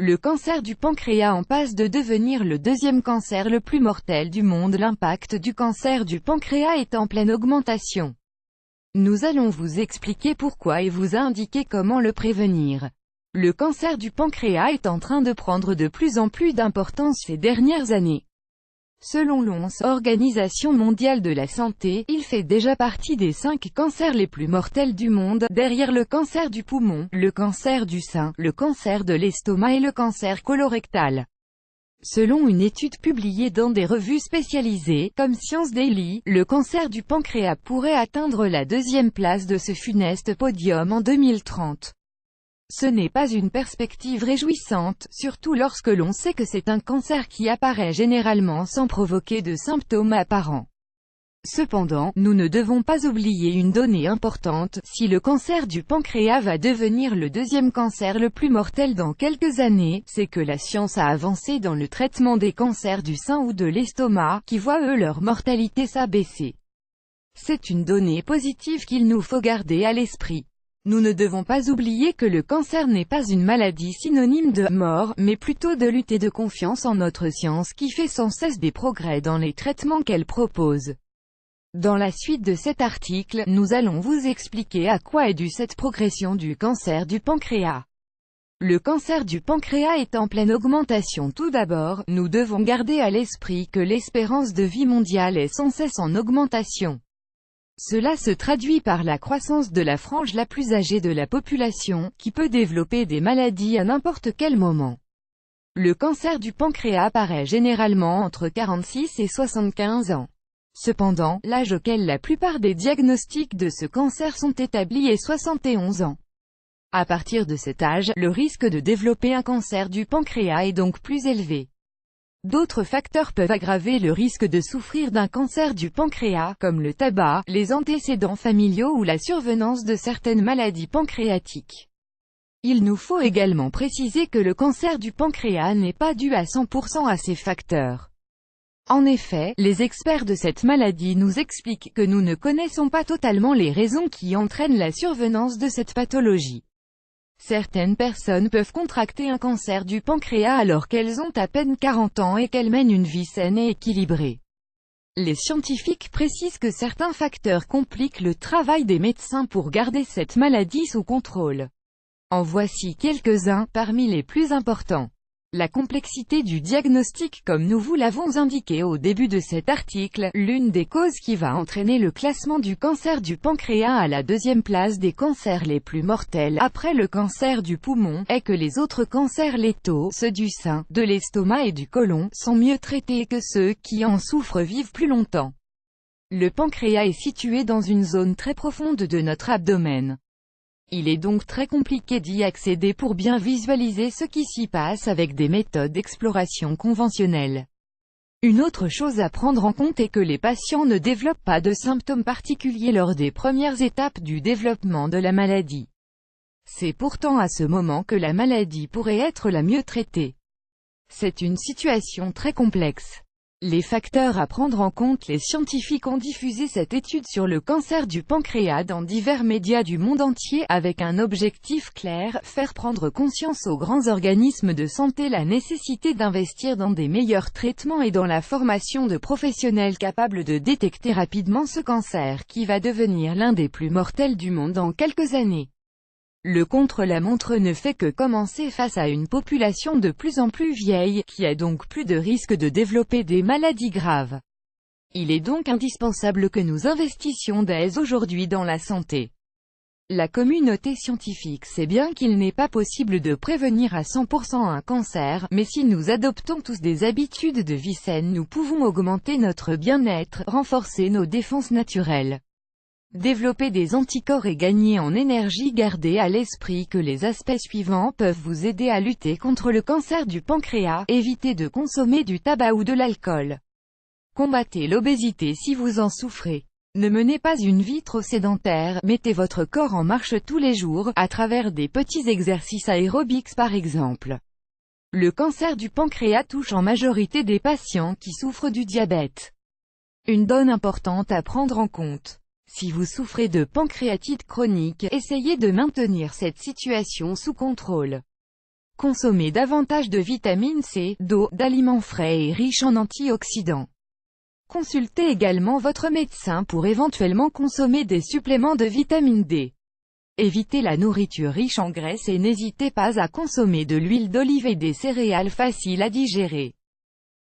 Le cancer du pancréas en passe de devenir le deuxième cancer le plus mortel du monde. L'impact du cancer du pancréas est en pleine augmentation. Nous allons vous expliquer pourquoi et vous indiquer comment le prévenir. Le cancer du pancréas est en train de prendre de plus en plus d'importance ces dernières années. Selon l'OMS, Organisation mondiale de la santé, il fait déjà partie des 5 cancers les plus mortels du monde, derrière le cancer du poumon, le cancer du sein, le cancer de l'estomac et le cancer colorectal. Selon une étude publiée dans des revues spécialisées, comme Science Daily, le cancer du pancréas pourrait atteindre la 2e place de ce funeste podium en 2030. Ce n'est pas une perspective réjouissante, surtout lorsque l'on sait que c'est un cancer qui apparaît généralement sans provoquer de symptômes apparents. Cependant, nous ne devons pas oublier une donnée importante: si le cancer du pancréas va devenir le 2e cancer le plus mortel dans quelques années, c'est que la science a avancé dans le traitement des cancers du sein ou de l'estomac, qui voient leur mortalité s'abaisser. C'est une donnée positive qu'il nous faut garder à l'esprit. Nous ne devons pas oublier que le cancer n'est pas une maladie synonyme de « mort », mais plutôt de lutte et de confiance en notre science qui fait sans cesse des progrès dans les traitements qu'elle propose. Dans la suite de cet article, nous allons vous expliquer à quoi est due cette progression du cancer du pancréas. Le cancer du pancréas est en pleine augmentation. Tout d'abord, nous devons garder à l'esprit que l'espérance de vie mondiale est sans cesse en augmentation. Cela se traduit par la croissance de la frange la plus âgée de la population, qui peut développer des maladies à n'importe quel moment. Le cancer du pancréas apparaît généralement entre 46 et 75 ans. Cependant, l'âge auquel la plupart des diagnostics de ce cancer sont établis est 71 ans. À partir de cet âge, le risque de développer un cancer du pancréas est donc plus élevé. D'autres facteurs peuvent aggraver le risque de souffrir d'un cancer du pancréas, comme le tabac, les antécédents familiaux ou la survenance de certaines maladies pancréatiques. Il nous faut également préciser que le cancer du pancréas n'est pas dû à 100% à ces facteurs. En effet, les experts de cette maladie nous expliquent que nous ne connaissons pas totalement les raisons qui entraînent la survenance de cette pathologie. Certaines personnes peuvent contracter un cancer du pancréas alors qu'elles ont à peine 40 ans et qu'elles mènent une vie saine et équilibrée. Les scientifiques précisent que certains facteurs compliquent le travail des médecins pour garder cette maladie sous contrôle. En voici quelques-uns, parmi les plus importants. La complexité du diagnostic. Comme nous vous l'avons indiqué au début de cet article, l'une des causes qui va entraîner le classement du cancer du pancréas à la 2e place des cancers les plus mortels, après le cancer du poumon, est que les autres cancers létaux, ceux du sein, de l'estomac et du côlon, sont mieux traités que ceux qui en souffrent vivent plus longtemps. Le pancréas est situé dans une zone très profonde de notre abdomen. Il est donc très compliqué d'y accéder pour bien visualiser ce qui s'y passe avec des méthodes d'exploration conventionnelles. Une autre chose à prendre en compte est que les patients ne développent pas de symptômes particuliers lors des premières étapes du développement de la maladie. C'est pourtant à ce moment que la maladie pourrait être la mieux traitée. C'est une situation très complexe. Les facteurs à prendre en compte. Les scientifiques ont diffusé cette étude sur le cancer du pancréas dans divers médias du monde entier, avec un objectif clair: faire prendre conscience aux grands organismes de santé la nécessité d'investir dans des meilleurs traitements et dans la formation de professionnels capables de détecter rapidement ce cancer, qui va devenir l'un des plus mortels du monde dans quelques années. Le contre-la-montre ne fait que commencer face à une population de plus en plus vieille, qui a donc plus de risques de développer des maladies graves. Il est donc indispensable que nous investissions dès aujourd'hui dans la santé. La communauté scientifique sait bien qu'il n'est pas possible de prévenir à 100% un cancer, mais si nous adoptons tous des habitudes de vie saines, nous pouvons augmenter notre bien-être, renforcer nos défenses naturelles, développer des anticorps et gagner en énergie. Gardez à l'esprit que les aspects suivants peuvent vous aider à lutter contre le cancer du pancréas. Évitez de consommer du tabac ou de l'alcool. Combattez l'obésité si vous en souffrez. Ne menez pas une vie trop sédentaire, mettez votre corps en marche tous les jours, à travers des petits exercices aérobiques par exemple. Le cancer du pancréas touche en majorité des patients qui souffrent du diabète. Une donnée importante à prendre en compte. Si vous souffrez de pancréatite chronique, essayez de maintenir cette situation sous contrôle. Consommez davantage de vitamine C, d'eau, d'aliments frais et riches en antioxydants. Consultez également votre médecin pour éventuellement consommer des suppléments de vitamine D. Évitez la nourriture riche en graisse et n'hésitez pas à consommer de l'huile d'olive et des céréales faciles à digérer.